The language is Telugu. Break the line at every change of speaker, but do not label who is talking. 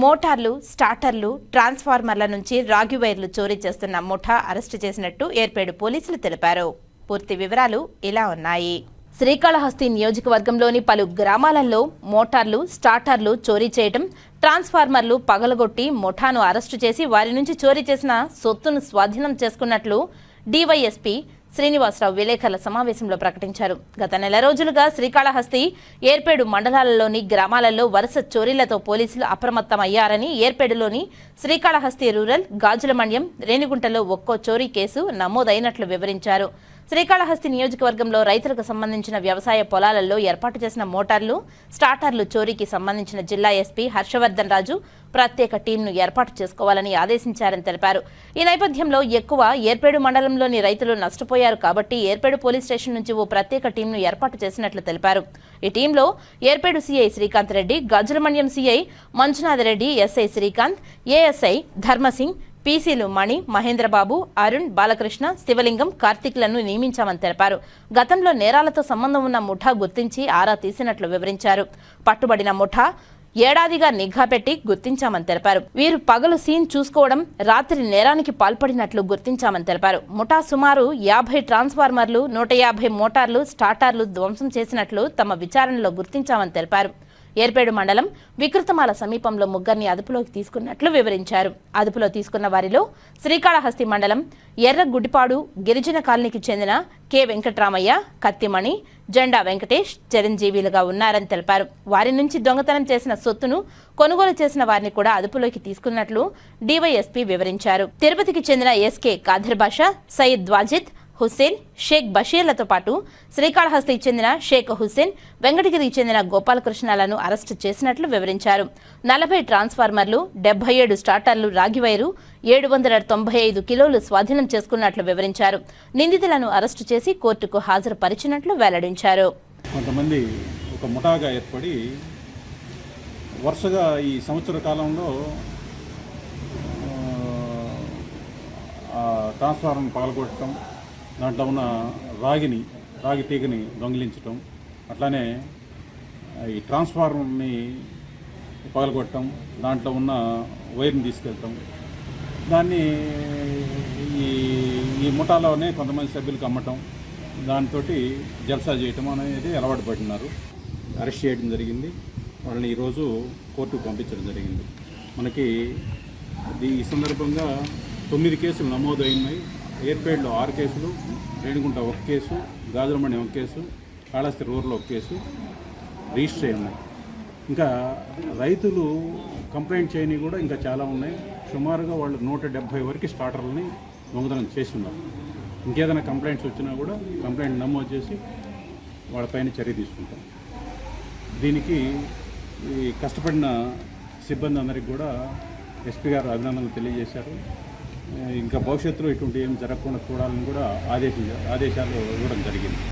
మోటార్లు, స్టార్టర్లు, ట్రాన్స్ఫార్మర్ల నుంచి రాగి వైర్లు చోరీ చేస్తున్న ముఠా అరెస్టు చేసినట్టు ఏర్పేడు పోలీసులు తెలిపారు. పూర్తి వివరాలు ఇలా ఉన్నాయి. శ్రీకాళహస్తి నియోజకవర్గంలోని పలు గ్రామాలలో మోటార్లు, స్టార్టర్లు చోరీ చేయడం, ట్రాన్స్ఫార్మర్లు పగలగొట్టి ముఠాను అరెస్టు చేసి వారి నుంచి చోరీ చేసిన సొత్తును స్వాధీనం చేసుకున్నట్లు డీవైఎస్పీ శ్రీనివాసరావు విలేకరుల సమావేశంలో ప్రకటించారు. గత నెల రోజులుగా శ్రీకాళహస్తి, ఏర్పేడు మండలాలలోని గ్రామాలలో వరుస చోరీలతో పోలీసులు అప్రమత్తమయ్యారని, ఏర్పేడులోని శ్రీకాళహస్తి రూరల్, గాజుల మండ్యం, రేణిగుంటలో ఒక్కో చోరీ కేసు నమోదైనట్లు వివరించారు. శ్రీకాళహస్తి నియోజకవర్గంలో రైతులకు సంబంధించిన వ్యవసాయ పొలాలలో ఏర్పాటు చేసిన మోటార్లు, స్టార్టర్లు చోరీకి సంబంధించిన జిల్లా ఎస్పీ హర్షవర్ధన్ రాజు ప్రత్యేక టీంను ఏర్పాటు చేసుకోవాలని ఆదేశించారని తెలిపారు. ఈ నేపథ్యంలో ఎక్కువ ఏర్పేడు మండలంలోని రైతులు నష్టపోయారు కాబట్టి ఏర్పేడు పోలీస్ స్టేషన్ నుంచి ఓ ప్రత్యేక టీంను ఏర్పాటు చేసినట్లు తెలిపారు. ఈ టీంలో Yerpedu CI Srikanth Reddy, Gajulamandyam CI Manjunath Reddy, SI Srikanth, ASI Dharmasingh, పీసీలు మణి, మహేంద్రబాబు, అరుణ్, బాలకృష్ణ, శివలింగం, కార్తీక్లను నియమించామని తెలిపారు. గతంలో నేరాలతో సంబంధం ఉన్న ముఠా గుర్తించి ఆరా తీసినట్లు వివరించారు. పట్టుబడిన ముఠా ఏడాదిగా నిఘా పెట్టి గుర్తించామని తెలిపారు. వీరు పగలు సీన్ చూసుకోవడం, రాత్రి నేరానికి పాల్పడినట్లు గుర్తించామని తెలిపారు. ముఠా సుమారు 50 ట్రాన్స్ఫార్మర్లు, 150 మోటార్లు, స్టార్టర్లు ధ్వంసం చేసినట్లు తమ విచారణలో గుర్తించామని తెలిపారు. ఏర్పేడు మండలం వికృతమాల సమీపంలో ముగ్గురిని అదుపులోకి తీసుకున్నట్లు వివరించారు. అదుపులో తీసుకున్న వారిలో శ్రీకాళహస్తి మండలం ఎర్రగుడిపాడు గిరిజన కాలనీకి చెందిన కె వెంకట్రామయ్య, కత్తిమణి, జెండా వెంకటేష్ చిరంజీవిలుగా ఉన్నారని తెలిపారు. వారి నుంచి దొంగతనం చేసిన సొత్తును కొనుగోలు చేసిన వారిని కూడా అదుపులోకి తీసుకున్నట్లు డీవైఎస్పీ వివరించారు. తిరుపతికి చెందిన ఎస్కే కాదిర్ బాషా, సయీద్ వాజిద్, హుస్సేన్, షేక్ బషీర్లతో పాటు శ్రీకాళహస్తికి చెందిన షేక్ హుస్సేన్, వెంకటగిరికి చెందిన గోపాలకృష్ణలను అరెస్టు చేసినట్లు వివరించారు. 40 ట్రాన్స్ఫార్మర్లు, 77 స్టార్టర్లు, రాగివైరు, 795 కిలోలు స్వాధీనం చేసుకున్నట్లు వివరించారు. నిందితులను అరెస్టు చేసి కోర్టుకు హాజరుపరిచినట్లు వెల్లడించారు.
కొంతమంది ఒక ముఠాగా ఏర్పడి వరుసగా ఈ సంవత్సర కాలంలో ట్రాన్స్ఫార్మర్ పగలగొట్టడం, దాంట్లో ఉన్న రాగి తీగని దొంగిలించటం, అట్లానే ఈ ట్రాన్స్ఫార్మర్ని పగలగొట్టడం, దాంట్లో ఉన్న వైర్ని తీసుకెళ్ళటం, దాన్ని ఈ ముఠాలోనే కొంతమంది సభ్యులకు అమ్మటం, దాంతో జల్సా చేయటం అనేది అలవాటు పడినారు. అరెస్ట్ చేయడం జరిగింది. వాళ్ళని ఈరోజు కోర్టుకు పంపించడం జరిగింది. మనకి ఈ సందర్భంగా 9 కేసులు నమోదు అయినాయి. ఏర్పేడులో 6 కేసులు, రేణిగుంట 1 కేసు, గాజులమండ్యం 1 కేసు, కాళహస్తి రూరల్లో 1 కేసు రిజిస్టర్ అయి ఉన్నాయి. ఇంకా రైతులు కంప్లైంట్ చేయని కూడా ఇంకా చాలా ఉన్నాయి. సుమారుగా వాళ్ళు 170 వరకు స్టార్టర్లని దొంగతనం చేస్తున్నారు. ఇంకేదైనా కంప్లైంట్స్ వచ్చినా కూడా కంప్లైంట్ నమోదు చేసి వాళ్ళపైన చర్య తీసుకుంటాం. దీనికి ఈ కష్టపడిన సిబ్బంది అందరికీ కూడా ఎస్పీ గారు అభినందనలు తెలియజేశారు. ఇంకా భవిష్యత్తులో ఇటువంటి ఏం జరగకుండా చూడాలని కూడా ఆదేశాలు ఇవ్వడం జరిగింది.